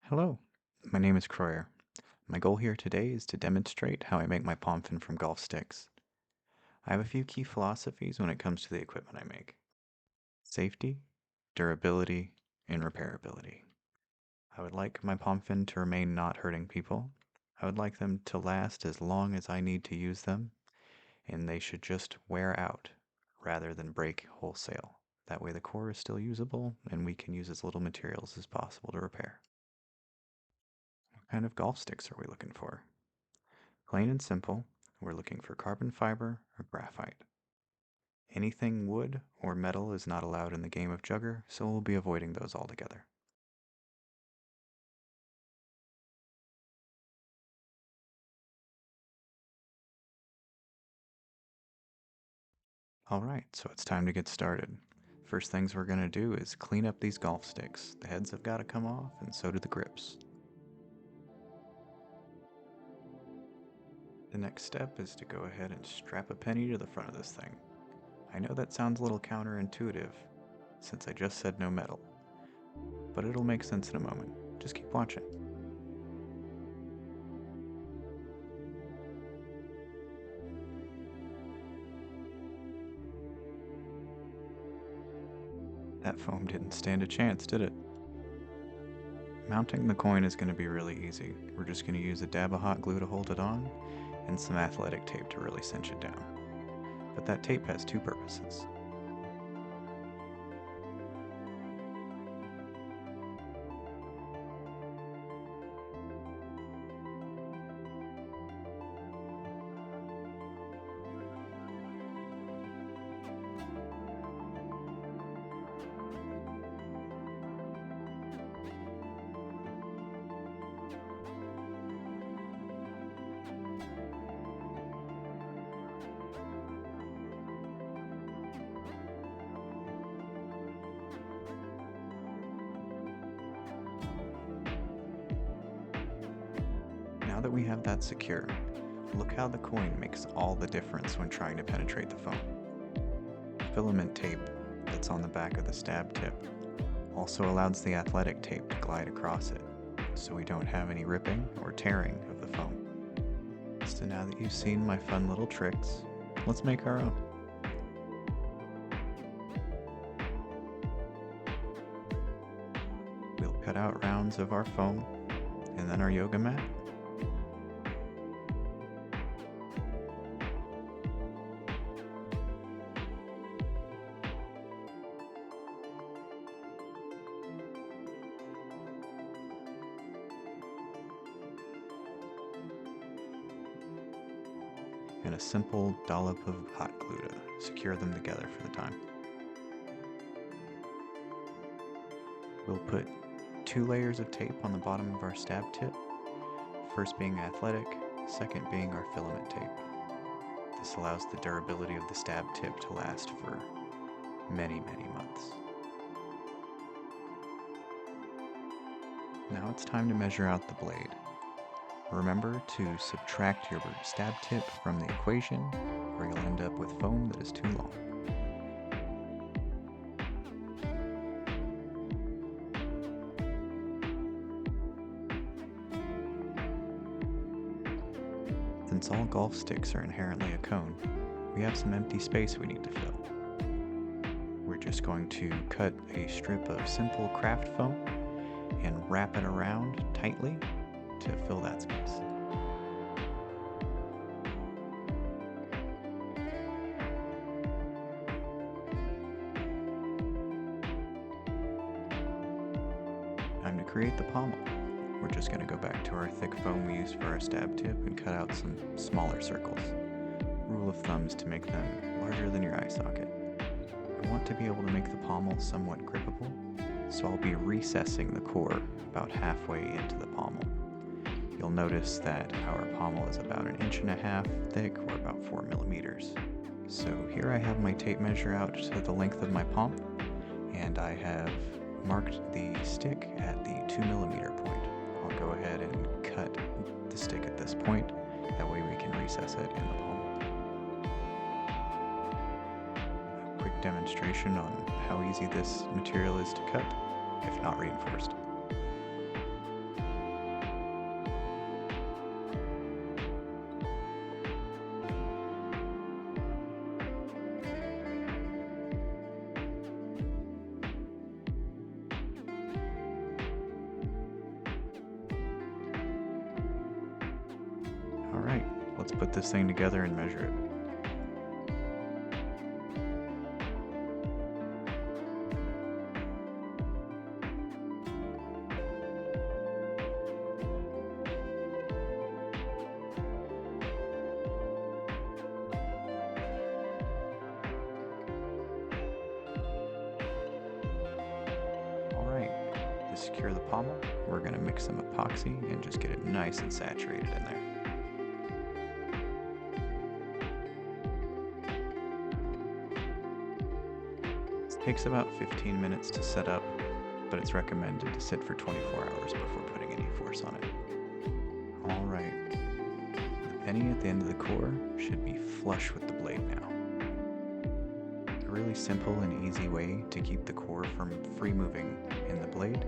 Hello, my name is Croyer. My goal here today is to demonstrate how I make my Pompfen from golf sticks. I have a few key philosophies when it comes to the equipment I make. Safety, durability, and repairability. I would like my Pompfen to remain not hurting people. I would like them to last as long as I need to use them, and they should just wear out rather than break wholesale. That way the core is still usable and we can use as little materials as possible to repair. What kind of golf sticks are we looking for? Plain and simple, we're looking for carbon fiber or graphite. Anything wood or metal is not allowed in the game of Jugger, so we'll be avoiding those altogether. Alright, so it's time to get started. First things we're going to do is clean up these golf sticks. The heads have got to come off, and so do the grips. The next step is to go ahead and strap a penny to the front of this thing. I know that sounds a little counterintuitive, since I just said no metal, but it'll make sense in a moment. Just keep watching. That foam didn't stand a chance, did it? Mounting the coin is going to be really easy. We're just going to use a dab of hot glue to hold it on, and some athletic tape to really cinch it down. But that tape has two purposes. Now that we have that secure, look how the coin makes all the difference when trying to penetrate the foam. Filament tape that's on the back of the stab tip also allows the athletic tape to glide across it, so we don't have any ripping or tearing of the foam. So now that you've seen my fun little tricks, let's make our own. We'll cut out rounds of our foam and then our yoga mat. And a simple dollop of hot glue to secure them together for the time. We'll put 2 layers of tape on the bottom of our stab tip, first being athletic, second being our filament tape. This allows the durability of the stab tip to last for many, many months. Now it's time to measure out the blade. Remember to subtract your stab tip from the equation, or you'll end up with foam that is too long. Since all golf sticks are inherently a cone, we have some empty space we need to fill. We're just going to cut a strip of simple craft foam and wrap it around tightly to fill that space. Time to create the pommel. We're just going to go back to our thick foam we used for our stab tip and cut out some smaller circles. Rule of thumb is to make them larger than your eye socket. I want to be able to make the pommel somewhat grippable, so I'll be recessing the core about halfway into the pommel. You'll notice that our pommel is about 1.5 inches thick, or about 4 millimeters. So here I have my tape measure out to the length of my palm, and I have marked the stick at the 2 millimeter point. I'll go ahead and cut the stick at this point, that way we can recess it in the pommel. A quick demonstration on how easy this material is to cut, if not reinforced. Alright, let's put this thing together and measure it. Alright, to secure the pommel, we're going to mix some epoxy and just get it nice and saturated in there. It takes about 15 minutes to set up, but it's recommended to sit for 24 hours before putting any force on it. Alright, the penny at the end of the core should be flush with the blade now. A really simple and easy way to keep the core from free moving in the blade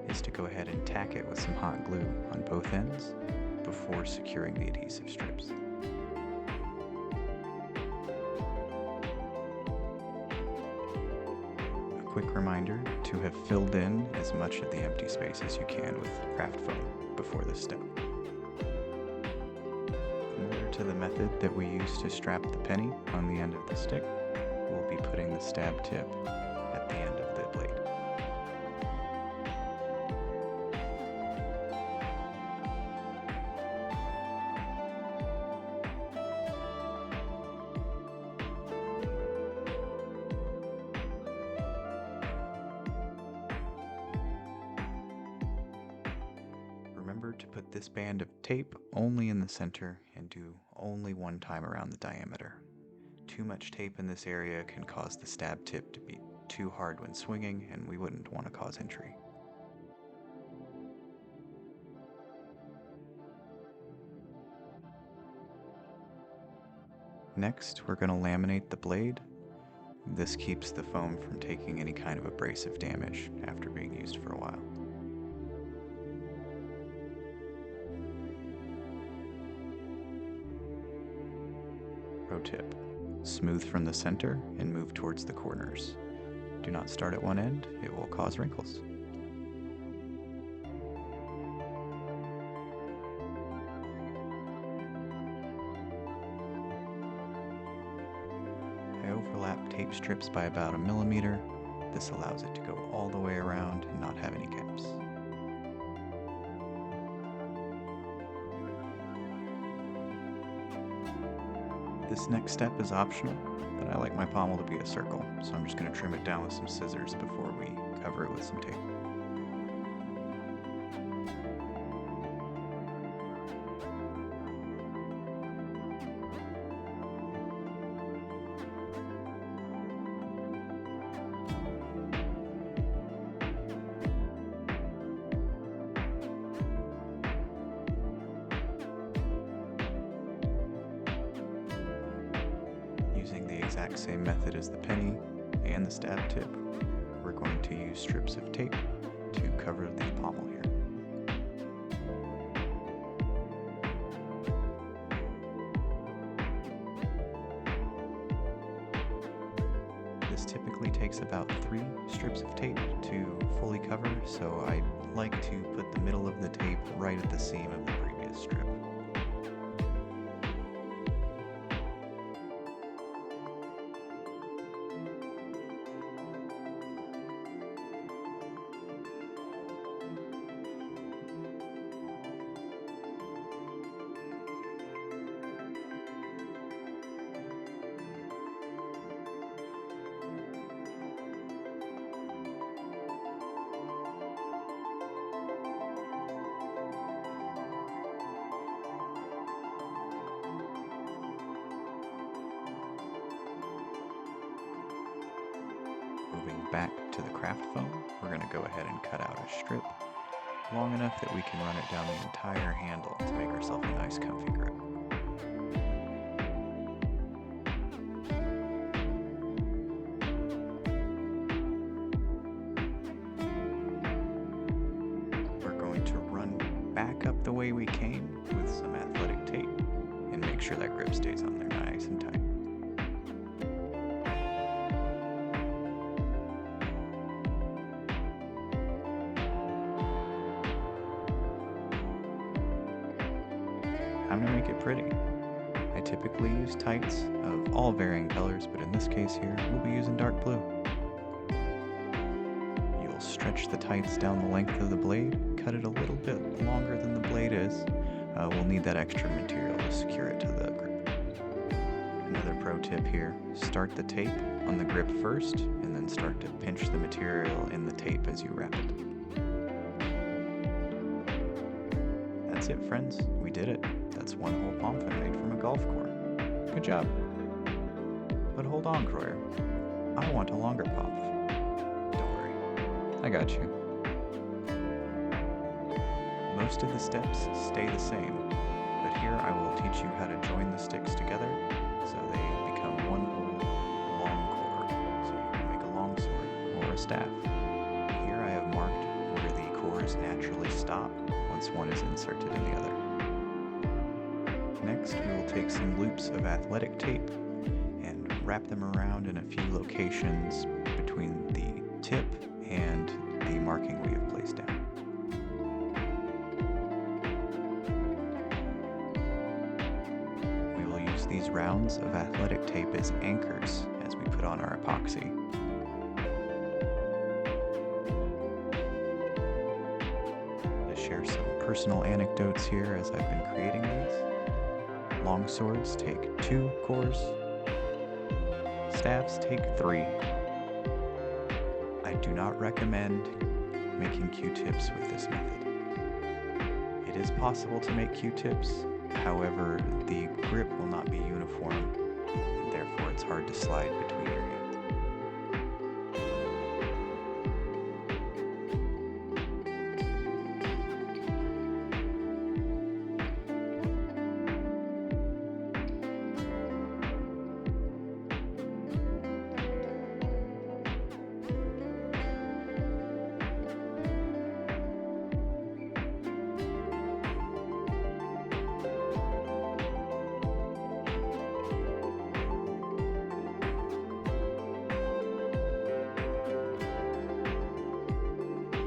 is to go ahead and tack it with some hot glue on both ends before securing the adhesive strips. A quick reminder to have filled in as much of the empty space as you can with craft foam before this step. Similar to the method that we used to strap the penny on the end of the stick, we'll be putting the stab tip at the end of the blade. Remember to put this band of tape only in the center and do only one time around the diameter. Too much tape in this area can cause the stab tip to be too hard when swinging, and we wouldn't want to cause injury. Next, we're going to laminate the blade. This keeps the foam from taking any kind of abrasive damage after being used for a while. Pro tip: smooth from the center and move towards the corners. Do not start at one end, it will cause wrinkles. I overlap tape strips by about 1 millimeter. This allows it to go all the way around and not have any gaps. This next step is optional, but I like my pommel to be a circle, so I'm just going to trim it down with some scissors before we cover it with some tape. Using the exact same method as the penny and the stab tip, we're going to use strips of tape to cover the pommel here. This typically takes about 3 strips of tape to fully cover, so I like to put the middle of the tape right at the seam of the previous strip. Moving back to the craft foam, we're going to go ahead and cut out a strip long enough that we can run it down the entire handle to make ourselves a nice comfy grip. We're going to run back up the way we came with some athletic tape and make sure that grip stays on there nice and tight. time to make it pretty. I typically use tights of all varying colors, but in this case here, we'll be using dark blue. You'll stretch the tights down the length of the blade, cut it a little bit longer than the blade is. We'll need that extra material to secure it to the grip. Another pro tip here, start the tape on the grip first, and then start to pinch the material in the tape as you wrap it. That's it, friends. We did it. That's one whole Pompfen made from a golf course. Good job. But hold on, Croyer. I want a longer Pompfen. Don't worry. I got you. Most of the steps stay the same, but here I will teach you how to join the sticks together so they become one whole long core, so you can make a longsword or a staff. Here I have marked where the cores naturally stop once one is inserted in the other. Next, we will take some loops of athletic tape and wrap them around in a few locations between the tip and the marking we have placed down. We will use these rounds of athletic tape as anchors as we put on our epoxy. To share some personal anecdotes here as I've been creating these. Long swords take 2 cores, staffs take 3. I do not recommend making Q-tips with this method. It is possible to make Q-tips, however, the grip will not be uniform, and therefore it's hard to slide between your hands.